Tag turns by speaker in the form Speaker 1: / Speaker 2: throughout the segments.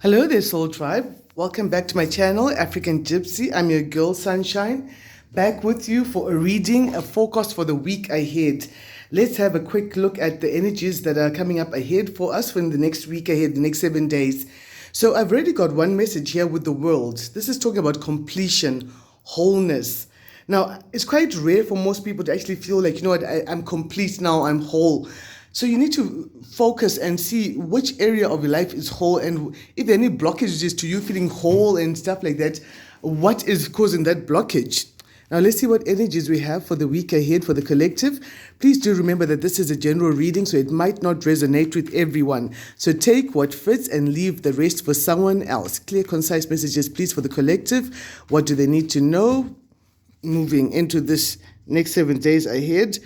Speaker 1: Hello there, Soul Tribe. Welcome back to my channel, African Gypsy. I'm your girl, Sunshine, back with you for a reading, a forecast for the week ahead. Let's have a quick look at the energies that are coming up ahead for us for the next week ahead, the next 7 days. So I've already got one message here with the world. This is talking about completion, wholeness. Now, it's quite rare for most people to actually feel like, you know what, I'm complete now, I'm whole. So you need to focus and see which area of your life is whole, and if there are any blockages to you feeling whole and stuff like that, what is causing that blockage? Now let's see what energies we have for the week ahead for the collective. Please do remember that this is a general reading, so it might not resonate with everyone. So take what fits and leave the rest for someone else. Clear, concise messages, please, for the collective. What do they need to know moving into this next 7 days ahead?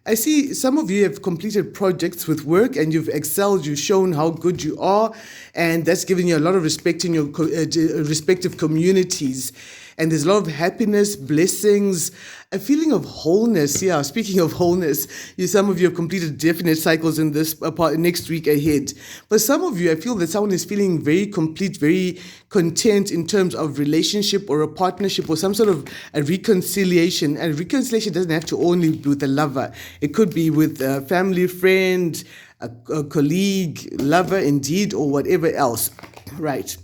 Speaker 1: I see some of you have completed projects with work and you've excelled, you've shown how good you are, and that's given you a lot of respect in your respective communities. And there's a lot of happiness, blessings, a feeling of wholeness. Yeah, speaking of wholeness, some of you have completed definite cycles in this next week ahead. But some of you, I feel that someone is feeling very complete, very content in terms of relationship or a partnership or some sort of a reconciliation. And reconciliation doesn't have to only be with a lover. It could be with a family friend, a colleague, lover indeed, or whatever else. Right.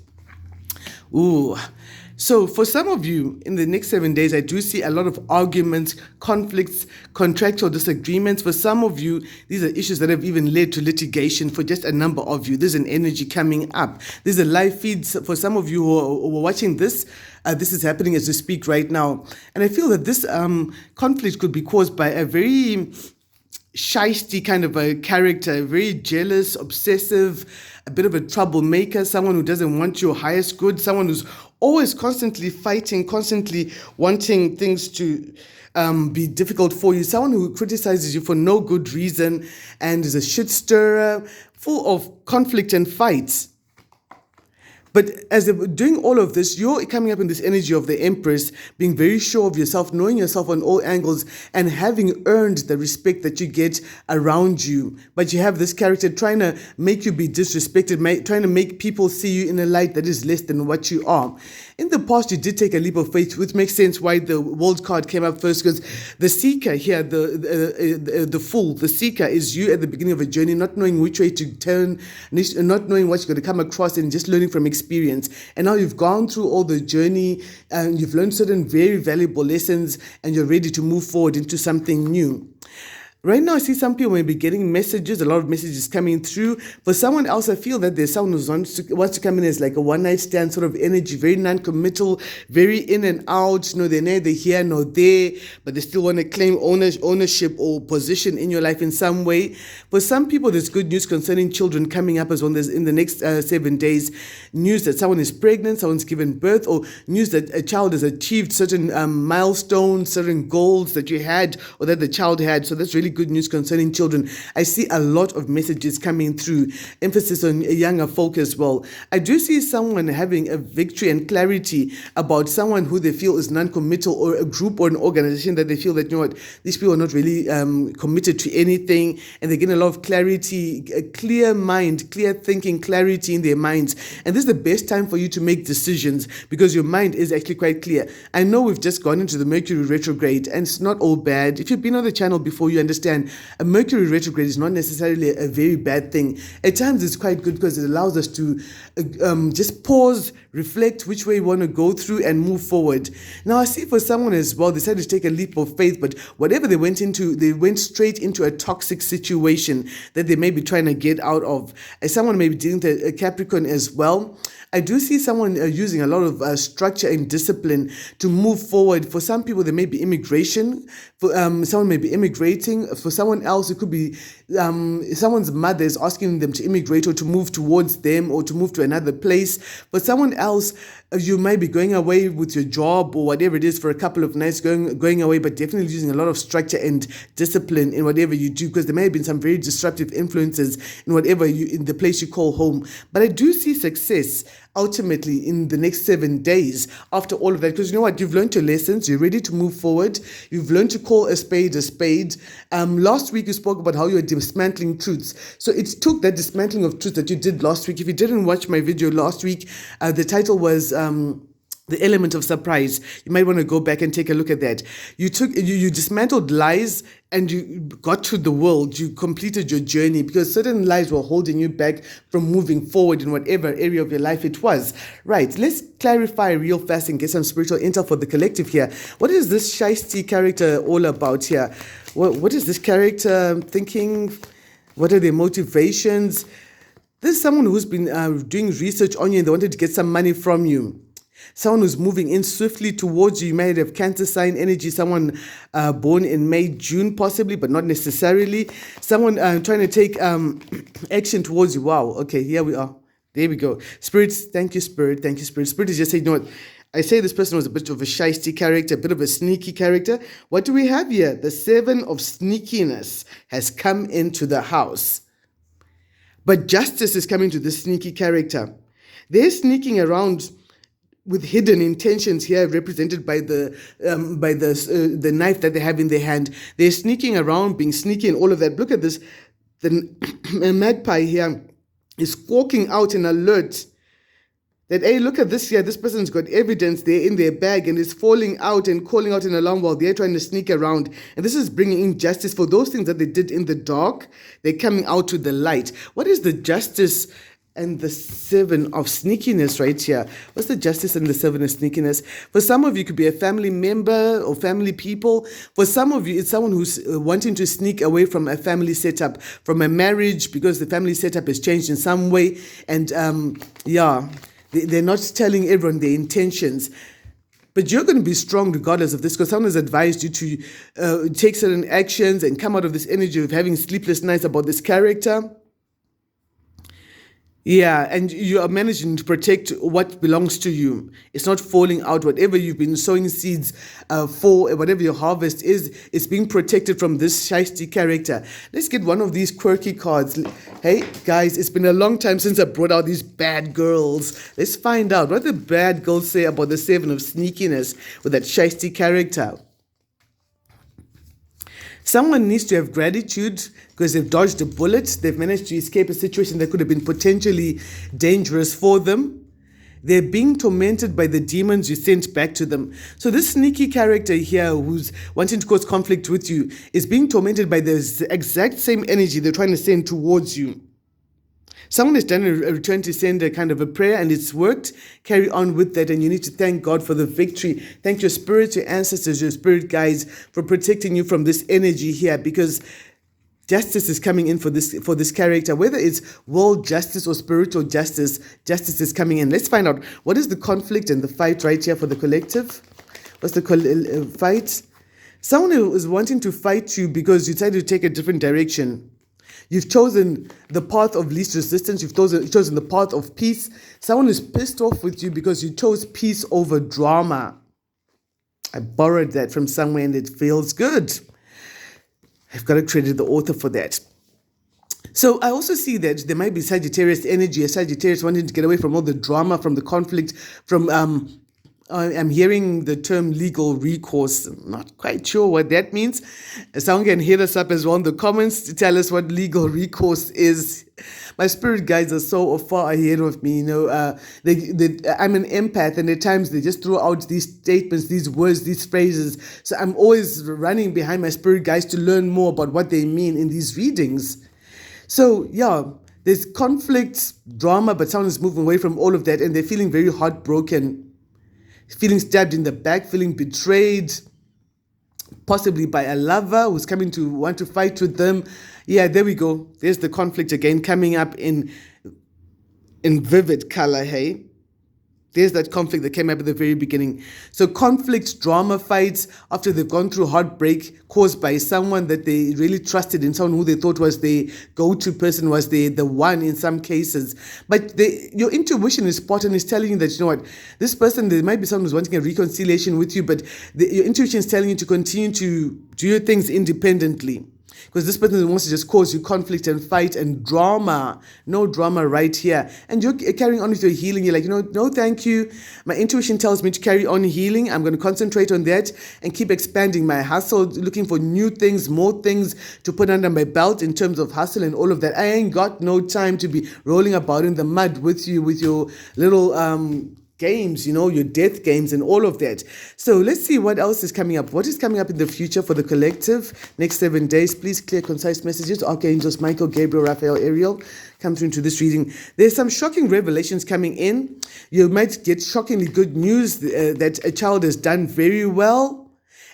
Speaker 1: Ooh. So for some of you, in the next 7 days, I do see a lot of arguments, conflicts, contractual disagreements. For some of you, these are issues that have even led to litigation for just a number of you. There's an energy coming up. There's a live feed for some of you who are watching this. This is happening as we speak right now. And I feel that this conflict could be caused by a very shisty kind of a character, very jealous, obsessive, a bit of a troublemaker, someone who doesn't want your highest good, someone who's always constantly fighting, constantly wanting things to be difficult for you, someone who criticizes you for no good reason and is a shit stirrer, full of conflict and fights. But as they're doing all of this, you're coming up in this energy of the Empress, being very sure of yourself, knowing yourself on all angles, and having earned the respect that you get around you. But you have this character trying to make you be disrespected, trying to make people see you in a light that is less than what you are. In the past, you did take a leap of faith, which makes sense why the World card came up first, because the seeker here, the fool, the seeker is you at the beginning of a journey, not knowing which way to turn, not knowing what you're going to come across, and just learning from experience. And now you've gone through all the journey and you've learned certain very valuable lessons, and you're ready to move forward into something new. Right now, I see some people may be getting messages, a lot of messages coming through. For someone else, I feel that there's someone who wants to come in as like a one-night stand sort of energy, very non-committal, very in and out. They're neither here nor there, but they still want to claim ownership or position in your life in some way. For some people, there's good news concerning children coming up as well. There's in the next 7 days, news that someone is pregnant, someone's given birth, or news that a child has achieved certain milestones, certain goals that you had or that the child had. So that's really good news concerning children. I see a lot of messages coming through, emphasis on younger folk as well. I do see someone having a victory and clarity about someone who they feel is non-committal, or a group or an organization that they feel that, you know what, these people are not really committed to anything, and they're getting a lot of clarity, a clear mind, clear thinking, clarity in their minds. And this is the best time for you to make decisions because your mind is actually quite clear. I know we've just gone into the Mercury retrograde, and it's not all bad. If you've been on the channel before, you understand a Mercury retrograde is not necessarily a very bad thing. At times it's quite good because it allows us to just pause, reflect which way you want to go through and move forward. Now I see for someone as well, they decided to take a leap of faith, but whatever they went into, they went straight into a toxic situation that they may be trying to get out of. As someone may be dealing with a Capricorn as well, I do see someone using a lot of structure and discipline to move forward. For some people, there may be immigration. For someone may be immigrating. For someone else, it could be someone's mother is asking them to immigrate or to move towards them or to move to another place. For someone else, you might be going away with your job or whatever it is for a couple of nights, going away, but definitely using a lot of structure and discipline in whatever you do, because there may have been some very disruptive influences in whatever in the place you call home. But I do see success ultimately in the next 7 days after all of that, because you know what, you've learned your lessons, you're ready to move forward, you've learned to call a spade a spade. Last week you spoke about how you're dismantling truths. So it took that dismantling of truth that you did last week. If you didn't watch my video last week, the title was the element of surprise. You might want to go back and take a look at that. You dismantled lies and you got to the world. You completed your journey because certain lies were holding you back from moving forward in whatever area of your life it was. Right, let's clarify real fast and get some spiritual intel for the collective here. What is this Shiesty character all about here? What is this character thinking? What are their motivations? There's someone who's been doing research on you and they wanted to get some money from you. Someone who's moving in swiftly towards you. You might have Cancer sign energy, someone born in May, June possibly, but not necessarily. Someone trying to take action towards you. Wow, okay, here we are. There we go. Spirits, thank you, Spirit. Thank you, Spirit. Spirit is just saying, you know what? I say this person was a bit of a shiesty character, a bit of a sneaky character. What do we have here? The 7 of sneakiness has come into the house. But justice is coming to this sneaky character. They're sneaking around with hidden intentions here, represented by the knife that they have in their hand. They're sneaking around, being sneaky and all of that. Look at this. The magpie here is squawking out an alert that, hey, look at this here. This person's got evidence there in their bag and is falling out and calling out an alarm while they're trying to sneak around. And this is bringing in justice for those things that they did in the dark. They're coming out to the light. What is the justice and the 7 of sneakiness right here? What's the justice and the 7 of sneakiness? For some of you, it could be a family member or family people. For some of you, it's someone who's wanting to sneak away from a family setup, from a marriage, because the family setup has changed in some way. And they're not telling everyone their intentions. But you're going to be strong regardless of this, because someone has advised you to take certain actions and come out of this energy of having sleepless nights about this character. Yeah, and you are managing to protect what belongs to you. It's not falling out. Whatever you've been sowing seeds for, whatever your harvest is, it's being protected from this shiesty character. Let's get one of these quirky cards. Hey, guys, it's been a long time since I brought out these bad girls. Let's find out what the bad girls say about the 7 of sneakiness with that shiesty character. Someone needs to have gratitude because they've dodged a bullet. They've managed to escape a situation that could have been potentially dangerous for them. They're being tormented by the demons you sent back to them. So this sneaky character here who's wanting to cause conflict with you is being tormented by the exact same energy they're trying to send towards you. Someone has done a return to sender kind of a prayer and it's worked. Carry on with that and you need to thank God for the victory. Thank your spirit, your ancestors, your spirit guides for protecting you from this energy here, because justice is coming in for this character. Whether it's world justice or spiritual justice, justice is coming in. Let's find out what is the conflict and the fight right here for the collective. What's the fight? Someone who is wanting to fight you because you decided to take a different direction. You've chosen the path of least resistance. You've chosen the path of peace. Someone is pissed off with you because you chose peace over drama. I borrowed that from somewhere and it feels good. I've got to credit the author for that. So I also see that there might be Sagittarius energy, a Sagittarius wanting to get away from all the drama, from the conflict, from I'm hearing the term legal recourse. I'm not quite sure what that means. Someone can hit us up as well in the comments to tell us what legal recourse is. My spirit guides are so far ahead of me. You know, I'm an empath, and at times they just throw out these statements, these words, these phrases. So I'm always running behind my spirit guides to learn more about what they mean in these readings. So yeah, there's conflict, drama, but someone is moving away from all of that, and they're feeling very heartbroken. Feeling stabbed in the back, feeling betrayed, possibly by a lover who's coming to want to fight with them. Yeah, there we go. There's the conflict again coming up in vivid color, hey? There's that conflict that came up at the very beginning. So conflict, drama, fights, after they've gone through heartbreak caused by someone that they really trusted in, someone who they thought was the go-to person, was the one in some cases. But your intuition is spot on, is telling you that, you know what, this person, there might be someone who's wanting a reconciliation with you, but your intuition is telling you to continue to do your things independently. because this person wants to just cause you conflict and fight and drama. No drama right here. And you're carrying on with your healing. You're like, no, thank you. My intuition tells me to carry on healing. I'm going to concentrate on that and keep expanding my hustle, looking for new things, more things to put under my belt in terms of hustle and all of that. I ain't got no time to be rolling about in the mud with you, with your little games, your death games and all of that. So let's see what else is coming up. What is coming up in the future for the collective next 7 days? Please, clear, concise messages. Archangels Michael, Gabriel, Raphael, Ariel come through into this reading. There's some shocking revelations coming in. You might get shockingly good news that a child has done very well.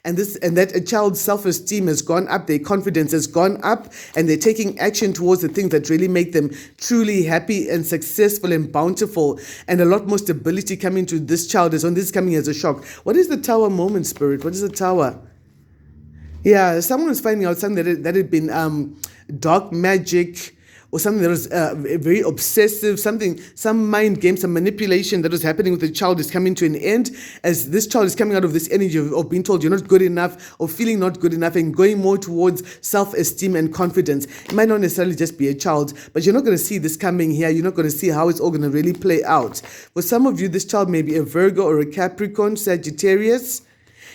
Speaker 1: And that a child's self-esteem has gone up, their confidence has gone up, and they're taking action towards the things that really make them truly happy and successful and bountiful, and a lot more stability coming to this child as on this coming as a shock. What is the tower moment, Spirit? What is the tower? Yeah, someone was finding out something that had been dark magic, or something that was very obsessive, some mind game, some manipulation that was happening with the child is coming to an end, as this child is coming out of this energy of being told you're not good enough, or feeling not good enough, and going more towards self-esteem and confidence. It might not necessarily just be a child, but you're not going to see this coming here. You're not going to see how it's all going to really play out. For some of you, this child may be a Virgo or a Capricorn, Sagittarius.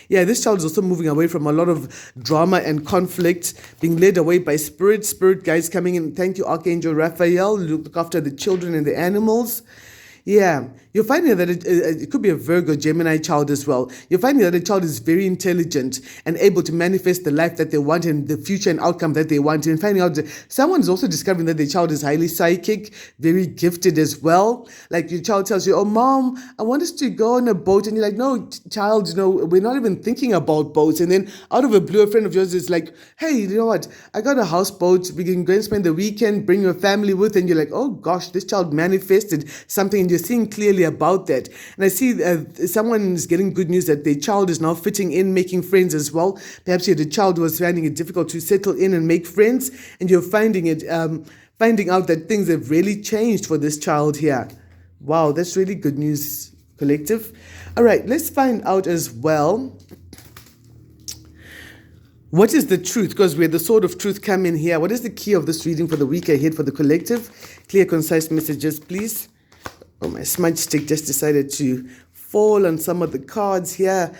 Speaker 1: Yeah, this child is also moving away from a lot of drama and conflict, being led away by spirit guides coming in. Thank you, Archangel Raphael. Look after the children and the animals. Yeah, you're finding that it could be a Virgo, Gemini child as well. You're finding that the child is very intelligent and able to manifest the life that they want and the future and outcome that they want. And finding out that someone is also discovering that the child is highly psychic, very gifted as well. Like your child tells you, oh, Mom, I want us to go on a boat. And you're like, no, child, we're not even thinking about boats. And then out of a blue, a friend of yours is like, hey, you know what? I got a houseboat. We can go and spend the weekend, bring your family with. And you're like, oh, gosh, this child manifested something. And you're seeing clearly about that. And I see someone is getting good news that their child is now fitting in, making friends as well. Perhaps the child was finding it difficult to settle in and make friends, and you're finding out that things have really changed for this child here. Wow, that's really good news, collective. All right, let's find out as well, what is the truth? Because we're the sword of truth come in here. What is the key of this reading for the week ahead for the collective? Clear, concise messages, please. Oh, my smudge stick just decided to fall on some of the cards here.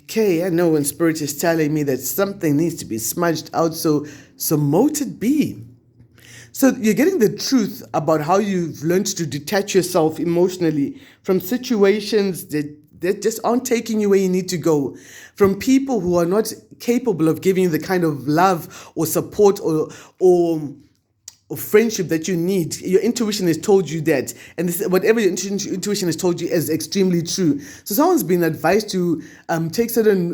Speaker 1: Okay, I know when Spirit is telling me that something needs to be smudged out, so mote it be. So you're getting the truth about how you've learned to detach yourself emotionally from situations that just aren't taking you where you need to go, from people who are not capable of giving you the kind of love or support or friendship that you need. Your intuition has told you that, and whatever your intuition has told you is extremely true. So someone's been advised to take certain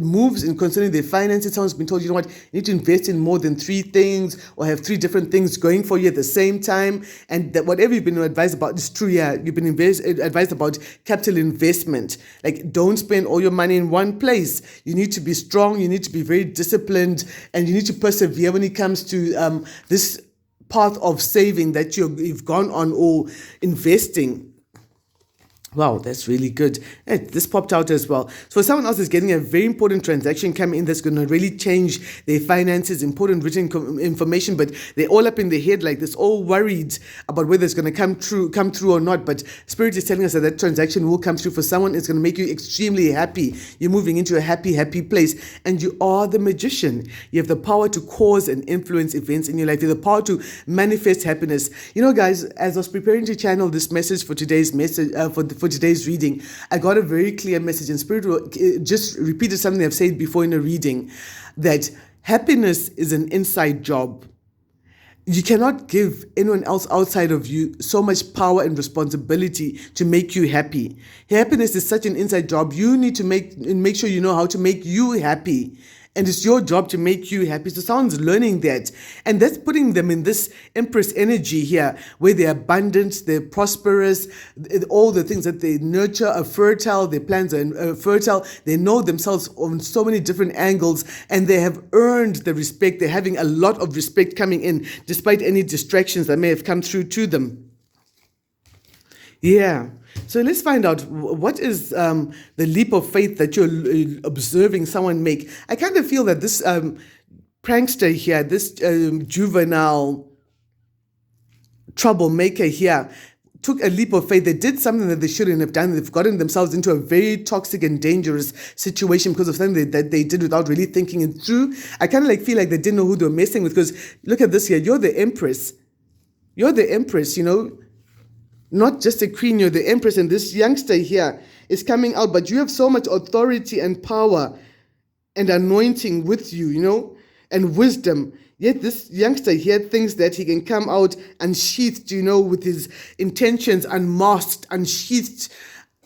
Speaker 1: moves in concerning their finances. Someone's been told, you know what, you need to invest in more than 3 things, or have 3 different things going for you at the same time. And that whatever you've been advised about is true. Yeah, you've been advised about capital investment. Like, don't spend all your money in one place. You need to be strong. You need to be very disciplined, and you need to persevere when it comes to this path of saving that you've gone on, or investing. Wow, that's really good. This popped out as well. So someone else is getting a very important transaction coming in that's going to really change their finances, important written information, but they're all up in their head like this, all worried about whether it's going to come true or not. But Spirit is telling us that transaction will come through for someone. It's going to make you extremely happy. You're moving into a happy place, and you are the magician. You have the power to cause and influence events in your life. You have the power to manifest happiness. Guys, as I was preparing to channel this message for today's message, for today's reading, I got a very clear message, and Spirit just repeated something I've said before in a reading, that happiness is an inside job. You cannot give anyone else outside of you so much power and responsibility to make you happy. Happiness is such an inside job. You need to make sure you know how to make you happy. And it's your job to make you happy. So someone's learning that. And that's putting them in this Empress energy here, where they're abundant, they're prosperous, all the things that they nurture are fertile, their plans are fertile. They know themselves on so many different angles, and they have earned the respect. They're having a lot of respect coming in, despite any distractions that may have come through to them. Yeah. So let's find out, what is the leap of faith that you're observing someone make. I kind of feel that this prankster here, this juvenile troublemaker here, took a leap of faith. They did something that they shouldn't have done. They've gotten themselves into a very toxic and dangerous situation because of something that they did without really thinking it through. I kind of feel like they didn't know who they were messing with, because look at this here. You're the Empress. You're the Empress, not just a queen, you're the Empress. And this youngster here is coming out, but you have so much authority and power and anointing with you, and wisdom. Yet this youngster here thinks that he can come out unsheathed, with his intentions unmasked, unsheathed,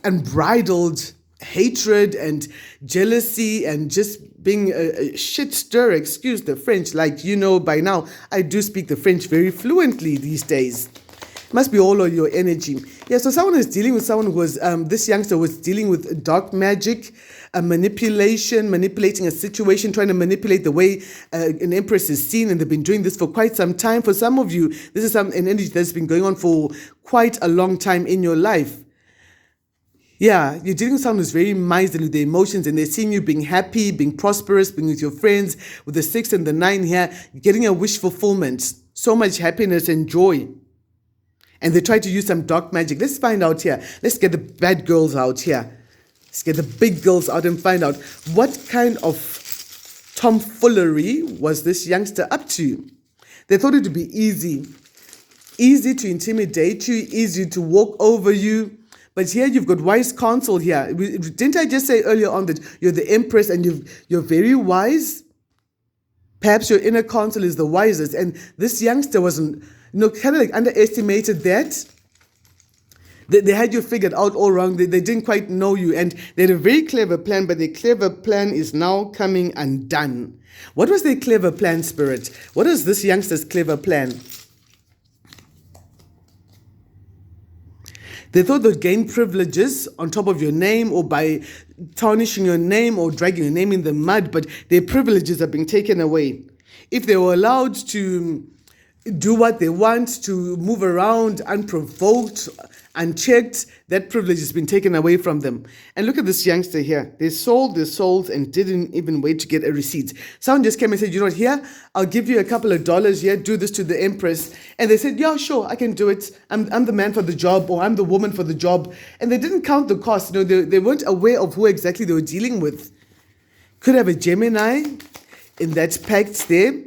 Speaker 1: unbridled hatred and jealousy and just being a shit stirrer, excuse the French. Like, by now, I do speak the French very fluently these days. Must be all of your energy. Yeah, so someone is dealing with someone who was, this youngster was dealing with dark magic, manipulating a situation, trying to manipulate the way an empress is seen, and they've been doing this for quite some time. For some of you, this is an energy that's been going on for quite a long time in your life. Yeah, you're dealing with someone who's very miserly with their emotions, and they're seeing you being happy, being prosperous, being with your friends, with the 6 and the 9 here, getting a wish fulfillment, so much happiness and joy. And they try to use some dark magic. Let's find out here. Let's get the bad girls out here. Let's get the big girls out and find out what kind of tomfoolery was this youngster up to. They thought it would be easy to intimidate you, easy to walk over you. But here you've got wise counsel here. Didn't I just say earlier on that you're the Empress and you're very wise? Perhaps your inner counsel is the wisest. And this youngster wasn't, kind of underestimated that. They had you figured out all wrong. They didn't quite know you. And they had a very clever plan, but their clever plan is now coming undone. What was their clever plan, Spirit? What is this youngster's clever plan? They thought they'd gain privileges on top of your name, or by tarnishing your name or dragging your name in the mud, but their privileges are being taken away. If they were allowed to do what they want, to move around unprovoked, unchecked, that privilege has been taken away from them. And look at this youngster here. They sold their souls and didn't even wait to get a receipt. Someone just came and said, here, I'll give you a couple of dollars here, do this to the Empress. And they said, yeah, sure, I can do it. I'm the man for the job, or I'm the woman for the job. And they didn't count the cost. They weren't aware of who exactly they were dealing with. Could have a Gemini in that pact there.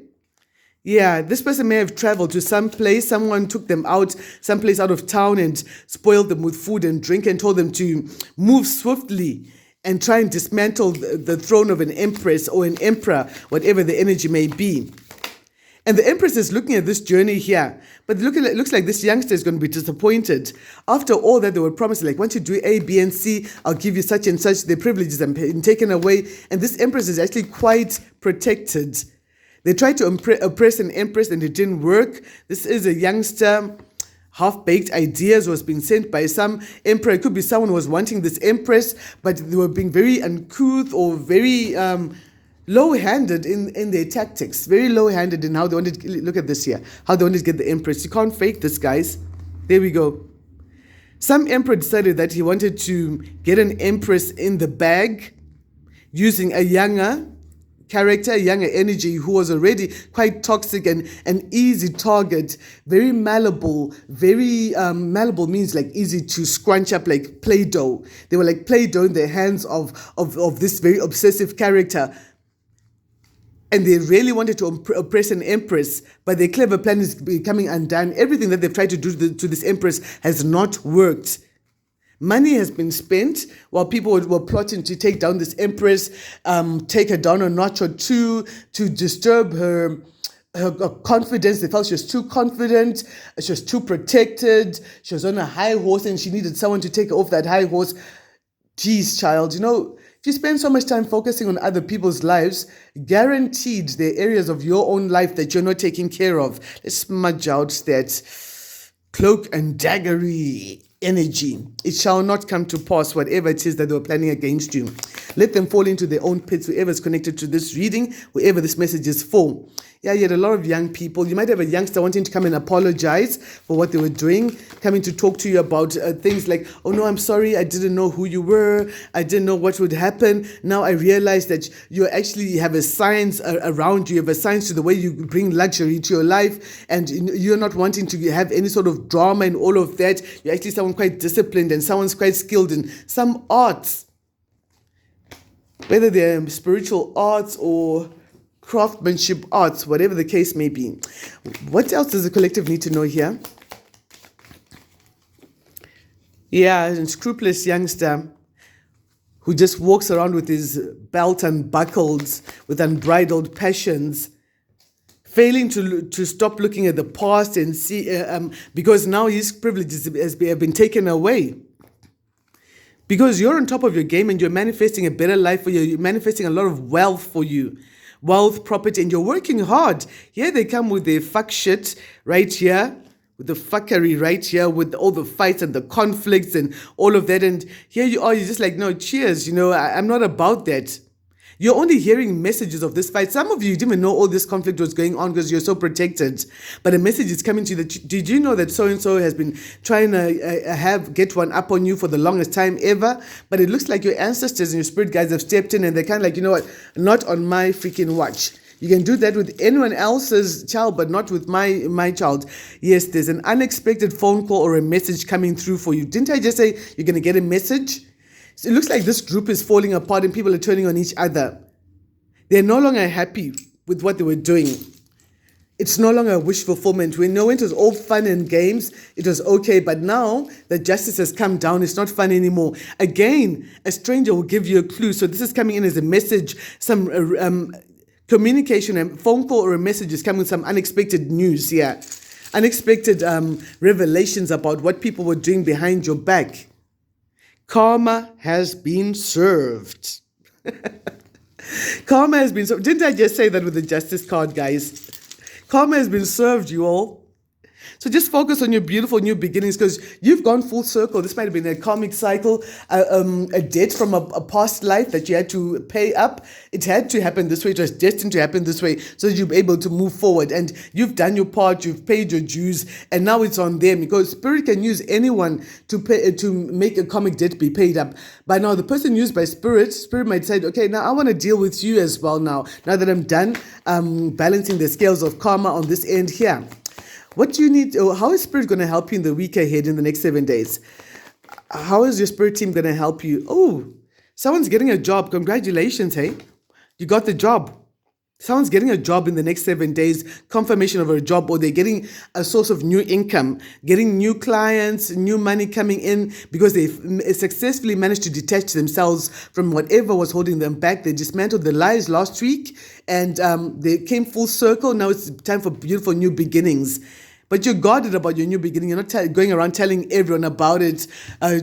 Speaker 1: Yeah, this person may have traveled to some place. Someone took them out, someplace out of town, and spoiled them with food and drink and told them to move swiftly and try and dismantle the throne of an empress or an emperor, whatever the energy may be. And the Empress is looking at this journey here, but it looks like this youngster is going to be disappointed. After all that they were promised, like, once you do A, B, and C, I'll give you such and such. The privileges are being taken away, and this Empress is actually quite protected. They tried to oppress an Empress and it didn't work. This is a youngster, half-baked ideas was being sent by some emperor. It could be someone who was wanting this Empress, but they were being very uncouth or very low-handed in their tactics. Very low-handed in how they wanted to, look at this here, how they wanted to get the Empress. You can't fake this, guys. There we go. Some emperor decided that he wanted to get an Empress in the bag using a younger character, a younger energy who was already quite toxic and an easy target, very malleable. Very malleable means like easy to scrunch up, like Play-Doh. They were like Play-Doh in the hands of this very obsessive character. And they really wanted to oppress an Empress, but their clever plan is becoming undone. Everything that they've tried to do to this Empress has not worked. Money has been spent while people were plotting to take down this Empress, take her down a notch or two, to disturb her confidence. They felt she was too confident, she was too protected, she was on a high horse and she needed someone to take her off that high horse. Geez, child, if you spend so much time focusing on other people's lives, guaranteed there are areas of your own life that you're not taking care of. Let's smudge out that cloak and daggery energy. It shall not come to pass, whatever it is that they were planning against you. Let them fall into their own pits, whoever's connected to this reading, whoever this message is for. Yeah, you had a lot of young people. You might have a youngster wanting to come and apologize for what they were doing, coming to talk to you about things like, oh no, I'm sorry, I didn't know who you were. I didn't know what would happen. Now I realize that you actually have a science around you. You have a science to the way you bring luxury to your life, and you're not wanting to have any sort of drama and all of that. You're actually someone quite disciplined and someone's quite skilled in some arts, whether they're spiritual arts or craftsmanship arts, whatever the case may be. What else does the collective need to know here? Yeah, a scrupulous youngster who just walks around with his belt unbuckled, with unbridled passions, failing to stop looking at the past and see, because now his privileges have been taken away. Because you're on top of your game and you're manifesting a better life for you, you're manifesting a lot of wealth for you. Wealth, property, and you're working hard. Here they come with their fuck shit right here, with the fuckery right here, with all the fights and the conflicts and all of that. And here you are, you're just like, no, cheers, I'm not about that. You're only hearing messages of this fight. Some of you didn't even know all this conflict was going on because you're so protected. But a message is coming to you that, did you know that so-and-so has been trying to get one up on you for the longest time ever? But it looks like your ancestors and your spirit guides have stepped in and they're kind of like, you know what, not on my freaking watch. You can do that with anyone else's child, but not with my child. Yes, there's an unexpected phone call or a message coming through for you. Didn't I just say you're going to get a message? So it looks like this group is falling apart and people are turning on each other. They're no longer happy with what they were doing. It's no longer a wish fulfillment. We know it was all fun and games. It was okay, but now that justice has come down, it's not fun anymore. Again, a stranger will give you a clue. So this is coming in as a message, some communication, a phone call or a message is coming with some unexpected news here. Unexpected revelations about what people were doing behind your back. Karma has been served. Karma has been served. Didn't I just say that with the justice card, guys? Karma has been served, you all. So just focus on your beautiful new beginnings because you've gone full circle. This might have been a karmic cycle, a debt from a past life that you had to pay up. It had to happen this way. It was destined to happen this way so that you'll be able to move forward. And you've done your part. You've paid your dues. And now it's on them because Spirit can use anyone to make a karmic debt be paid up. But now the person used by Spirit might decide, okay, now I want to deal with you as well now that I'm done balancing the scales of karma on this end here. What do you need? How is Spirit going to help you in the week ahead in the next 7 days? How is your Spirit team going to help you? Oh, someone's getting a job. Congratulations, hey? You got the job. Someone's getting a job in the next 7 days, confirmation of a job, or they're getting a source of new income, getting new clients, new money coming in because they've successfully managed to detach themselves from whatever was holding them back. They dismantled the lies last week and they came full circle. Now it's time for beautiful new beginnings. But you're guarded about your new beginning. You're not going around telling everyone about it,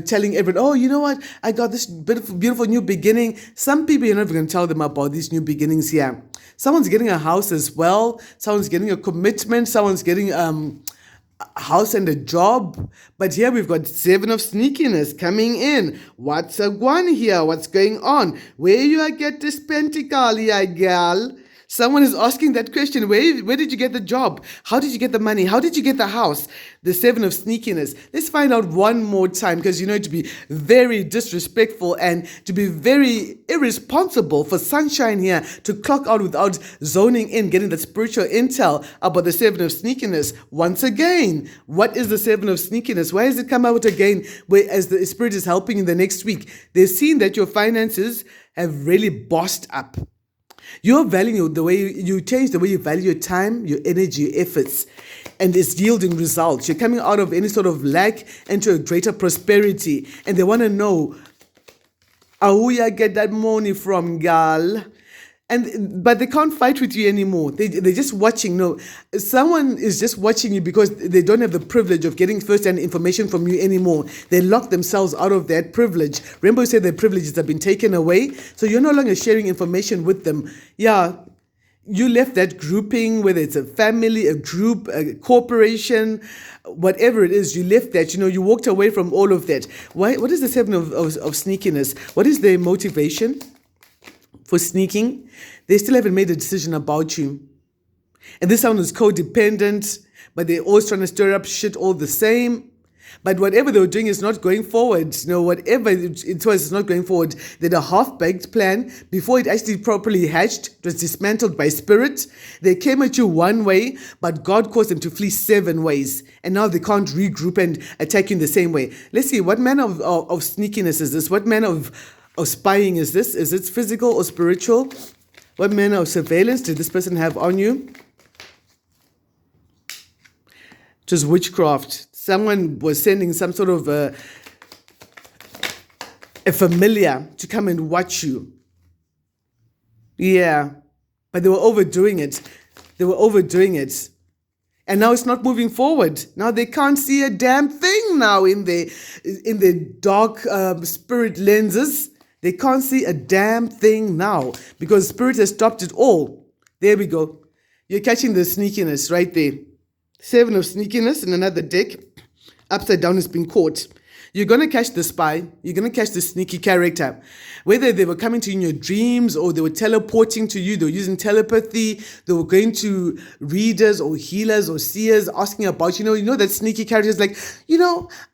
Speaker 1: telling everyone, oh, you know what? I got this beautiful new beginning. Some people, you're never going to tell them about these new beginnings here. Someone's getting a house as well. Someone's getting a commitment. Someone's getting a house and a job. But here we've got 7 of sneakiness coming in. What's a one here? What's going on? Where you get this pentacle here, girl? Someone is asking that question. Where did you get the job? How did you get the money? How did you get the house? The 7 of sneakiness. Let's find out one more time because you know to be very disrespectful and to be very irresponsible for Sunshine here to clock out without zoning in, getting the spiritual intel about the 7 of sneakiness. Once again, what is the 7 of sneakiness? Why has it come out again as the Spirit is helping in the next week? They're seeing that your finances have really bossed up. You're valuing the way you change the way you value your time, your energy, your efforts, and it's yielding results. You're coming out of any sort of lack into a greater prosperity, and they want to know, who you get that money from, girl? But they can't fight with you anymore. They're just watching. No, someone is just watching you because they don't have the privilege of getting first-hand information from you anymore. They lock themselves out of that privilege. Remember, you said their privileges have been taken away, so you're no longer sharing information with them. Yeah, you left that grouping, whether it's a family, a group, a corporation, whatever it is, you left that. You walked away from all of that. Why? What is the 7 of sneakiness? What is their motivation? for sneaking. They still haven't made a decision about you. And this someone is codependent, but they're always trying to stir up shit all the same. But whatever they were doing is not going forward. Whatever it was is not going forward. They had a half-baked plan. Before it actually properly hatched, it was dismantled by spirit. They came at you one way, but God caused them to flee 7 ways. And now they can't regroup and attack you in the same way. Let's see, what manner of sneakiness is this? What manner of spying is this? Is it physical or spiritual? What manner of surveillance did this person have on you? It was witchcraft. Someone was sending some sort of a familiar to come and watch you. Yeah, but they were overdoing it. And now it's not moving forward. Now they can't see a damn thing now in the dark spirit lenses. They can't see a damn thing now because spirit has stopped it all. There we go. You're catching the sneakiness right there. 7 of sneakiness in another deck. Upside down has been caught. You're going to catch the spy. You're going to catch the sneaky character. Whether they were coming to you in your dreams or they were teleporting to you, they were using telepathy, they were going to readers or healers or seers asking about, that sneaky character is like,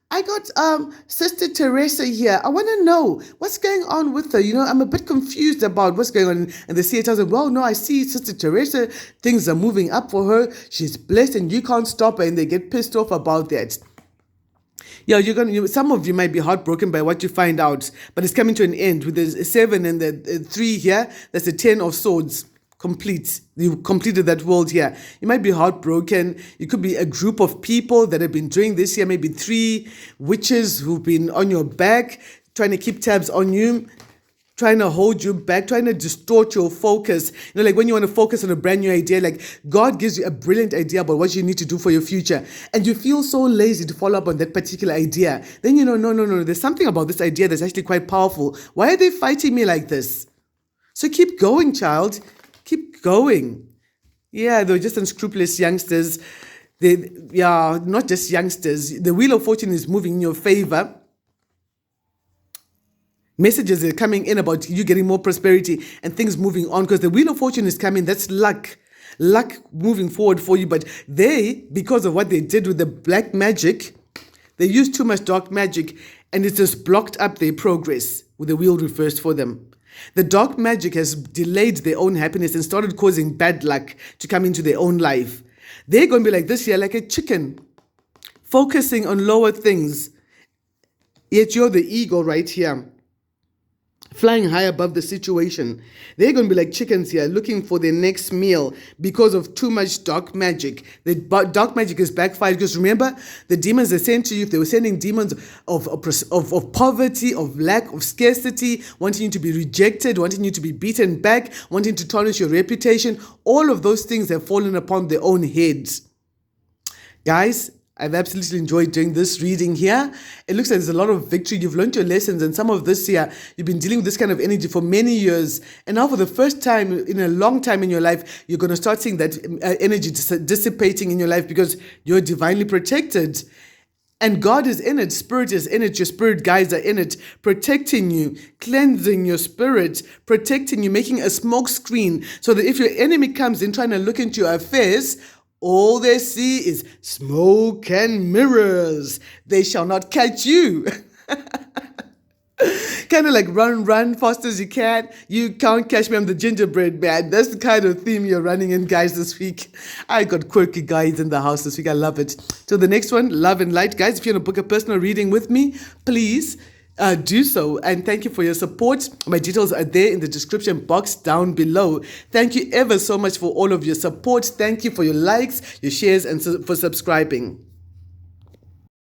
Speaker 1: I got Sister Teresa here. I want to know what's going on with her. I'm a bit confused about what's going on. And the seer tells them, well, no, I see Sister Teresa. Things are moving up for her. She's blessed and you can't stop her. And they get pissed off about that. Yeah, some of you might be heartbroken by what you find out, but it's coming to an end with the 7 and the 3 here. That's the 10 of swords. Complete. You completed that world here. You might be heartbroken. It could be a group of people that have been doing this here, maybe 3 witches who've been on your back, trying to keep tabs on you, trying to hold you back, trying to distort your focus. Like when you want to focus on a brand new idea, like God gives you a brilliant idea about what you need to do for your future. And you feel so lazy to follow up on that particular idea. Then no, there's something about this idea that's actually quite powerful. Why are they fighting me like this? So keep going, child. Keep going. Yeah, they're just unscrupulous youngsters. Not just youngsters. The Wheel of Fortune is moving in your favor. Messages are coming in about you getting more prosperity and things moving on because the Wheel of Fortune is coming. That's luck moving forward for you. But because of what they did with the black magic, they used too much dark magic and it just blocked up their progress with the wheel reversed for them. The dark magic has delayed their own happiness and started causing bad luck to come into their own life. They're going to be like this here, like a chicken, focusing on lower things. Yet you're the eagle right here, flying high above the situation. They're going to be like chickens here, looking for their next meal because of too much dark magic. The dark magic is backfired because remember, the demons they sent to you, if they were sending demons of poverty, of lack, of scarcity, wanting you to be rejected, wanting you to be beaten back, wanting to tarnish your reputation, all of those things have fallen upon their own heads. Guys, I've absolutely enjoyed doing this reading here. It looks like there's a lot of victory. You've learned your lessons, and some of this here, you've been dealing with this kind of energy for many years. And now for the first time in a long time in your life, you're going to start seeing that energy dissipating in your life because you're divinely protected. And God is in it. Spirit is in it. Your spirit guides are in it, protecting you, cleansing your spirit, protecting you, making a smoke screen so that if your enemy comes in trying to look into your affairs, all they see is smoke and mirrors. They shall not catch you. Kind of like run fast as you can. You can't catch me, I'm the gingerbread man. That's the kind of theme you're running in, guys, this week. I got quirky guys in the house this week. I love it. So the next one, love and light. Guys, if you want to book a personal reading with me, please do so. And thank you for your support. My details are there in the description box down below. Thank you ever so much for all of your support. Thank you for your likes, your shares, and for subscribing.